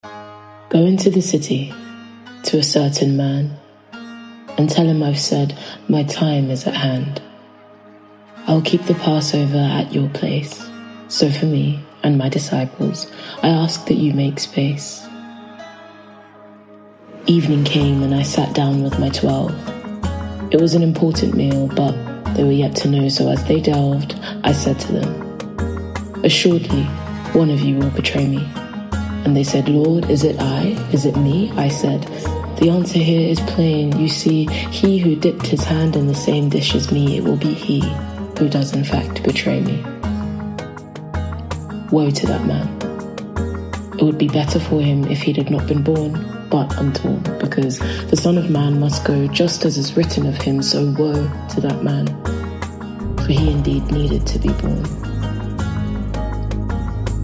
Go into the city to a certain man and tell him I've said my time is at hand. I'll keep the Passover at your place. So for me and my disciples, I ask that you make space. Evening came and I sat down with my 12. It was an important meal, but they were yet to know, so as they delved, I said to them, assuredly, one of you will betray me. And they said, Lord, is it I? Is it me? I said, the answer here is plain. You see, he who dipped his hand in the same dish as me, it will be he who does in fact betray me. Woe to that man. It would be better for him if he had not been born, but I'm torn, because the Son of Man must go just as is written of him, so woe to that man, for he indeed needed to be born.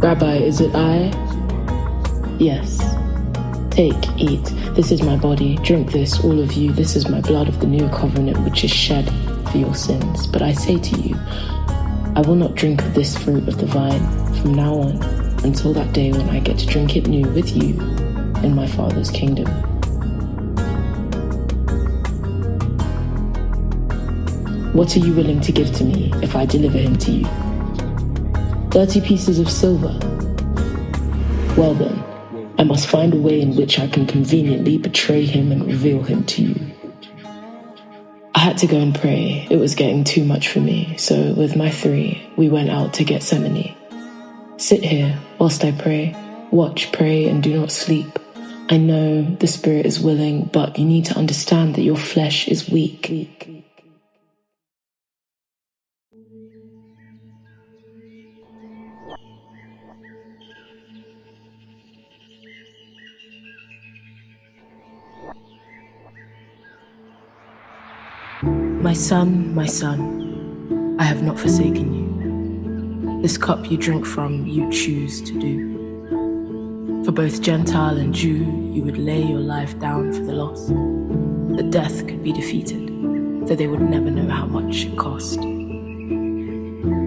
Rabbi, is it I? Yes. Take, eat, this is my body, drink this, all of you, this is my blood of the new covenant which is shed for your sins. But I say to you, I will not drink of this fruit of the vine from now on until that day when I get to drink it new with you in my Father's kingdom. What are you willing to give to me if I deliver him to you? 30 pieces of silver? Well then, I must find a way in which I can conveniently betray him and reveal him to you. I had to go and pray. It was getting too much for me, so with my 3, we went out to Gethsemane. Sit here whilst I pray. Watch, pray, and do not sleep. I know the spirit is willing, but you need to understand that your flesh is weak. My son, I have not forsaken you. This cup you drink from, you choose to do. For both Gentile and Jew, you would lay your life down for the lost. That death could be defeated, though they would never know how much it cost.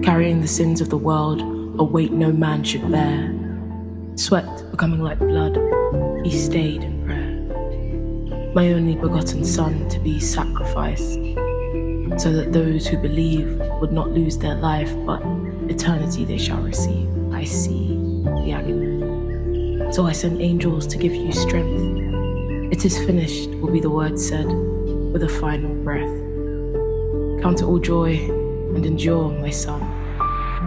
Carrying the sins of the world, a weight no man should bear. Sweat becoming like blood, he stayed in prayer. My only begotten son to be sacrificed, so that those who believe would not lose their life, but eternity they shall receive. I see the agony. So I send angels to give you strength. It is finished, will be the word said, with a final breath. Count it all joy and endure, my son,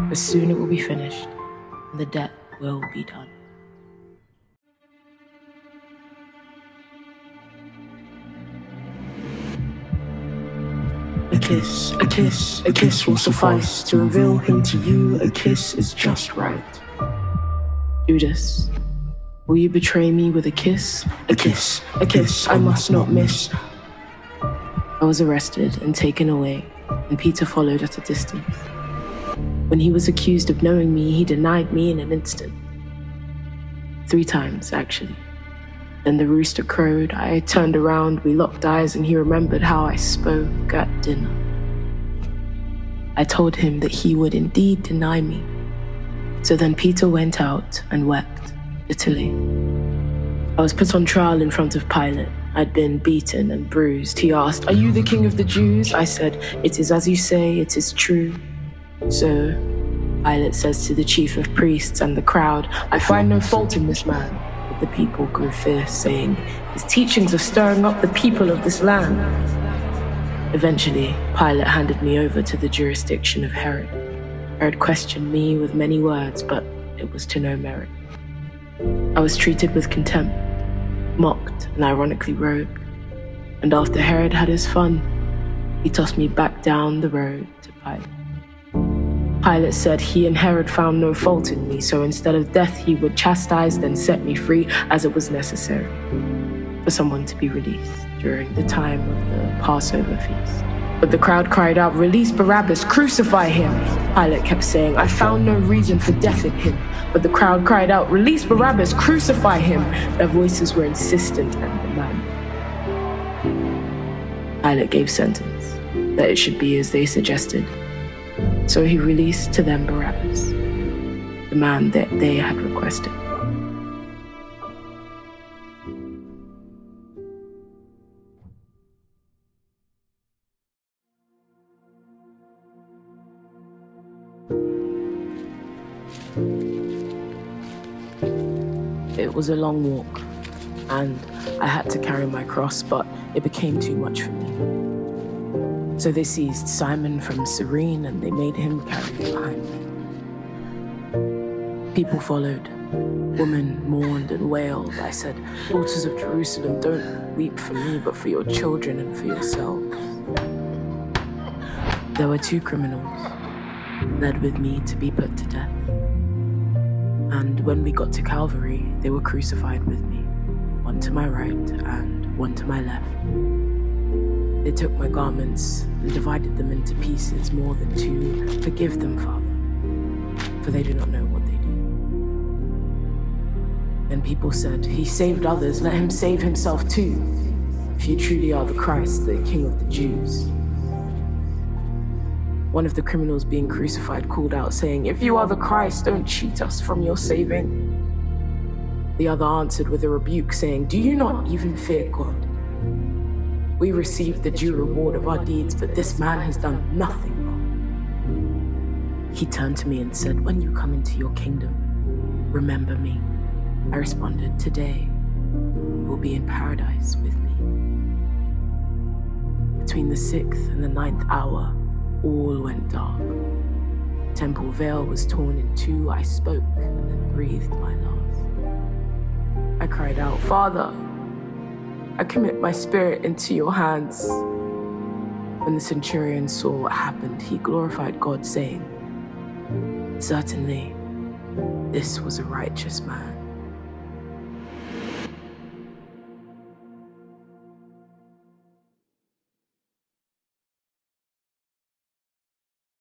for soon it will be finished, and the debt will be done. A kiss will suffice to reveal him to you. A kiss is just right. Judas, will you betray me with a kiss? A kiss I must not miss. I was arrested and taken away, and Peter followed at a distance. When he was accused of knowing me, he denied me in an instant. 3 times, actually. Then the rooster crowed, I turned around, we locked eyes, and he remembered how I spoke at dinner. I told him that he would indeed deny me. So then Peter went out and wept bitterly. I was put on trial in front of Pilate. I'd been beaten and bruised. He asked, "Are you the king of the Jews?" I said, "It is as you say, it is true." So Pilate says to the chief of priests and the crowd, "I find no fault in this man." The people grew fierce, saying, "His teachings are stirring up the people of this land." Eventually, Pilate handed me over to the jurisdiction of Herod. Herod questioned me with many words, but it was to no merit. I was treated with contempt, mocked and ironically robed, and after Herod had his fun, he tossed me back down the road to Pilate. Pilate said he and Herod found no fault in me, so instead of death he would chastise, then set me free as it was necessary for someone to be released during the time of the Passover feast. But the crowd cried out, "Release Barabbas, crucify him!" Pilate kept saying, "I found no reason for death in him." But the crowd cried out, "Release Barabbas, crucify him!" Their voices were insistent and demanding. Pilate gave sentence that it should be as they suggested. So he released to them Barabbas, the man that they had requested. It was a long walk, and I had to carry my cross, but it became too much for me. So they seized Simon from Cyrene and they made him carry it behind me. People followed. Women mourned and wailed. I said, "Daughters of Jerusalem, don't weep for me, but for your children and for yourselves." There were 2 criminals led with me to be put to death. And when we got to Calvary, they were crucified with me, one to my right and one to my left. They took my garments and divided them into pieces more than 2. Forgive them, Father, for they do not know what they do. Then people said, "He saved others, let him save himself too, if you truly are the Christ, the King of the Jews." One of the criminals being crucified called out, saying, "If you are the Christ, don't cheat us from your saving." The other answered with a rebuke, saying, "Do you not even fear God? We received the due reward of our deeds, but this man has done nothing wrong." He turned to me and said, "When you come into your kingdom, remember me." I responded, "Today, you will be in paradise with me." Between the 6th and the 9th hour, all went dark. The temple veil was torn in 2. I spoke and then breathed my last. I cried out, "Father, I commit my spirit into your hands." When the centurion saw what happened, he glorified God, saying, "Certainly, this was a righteous man."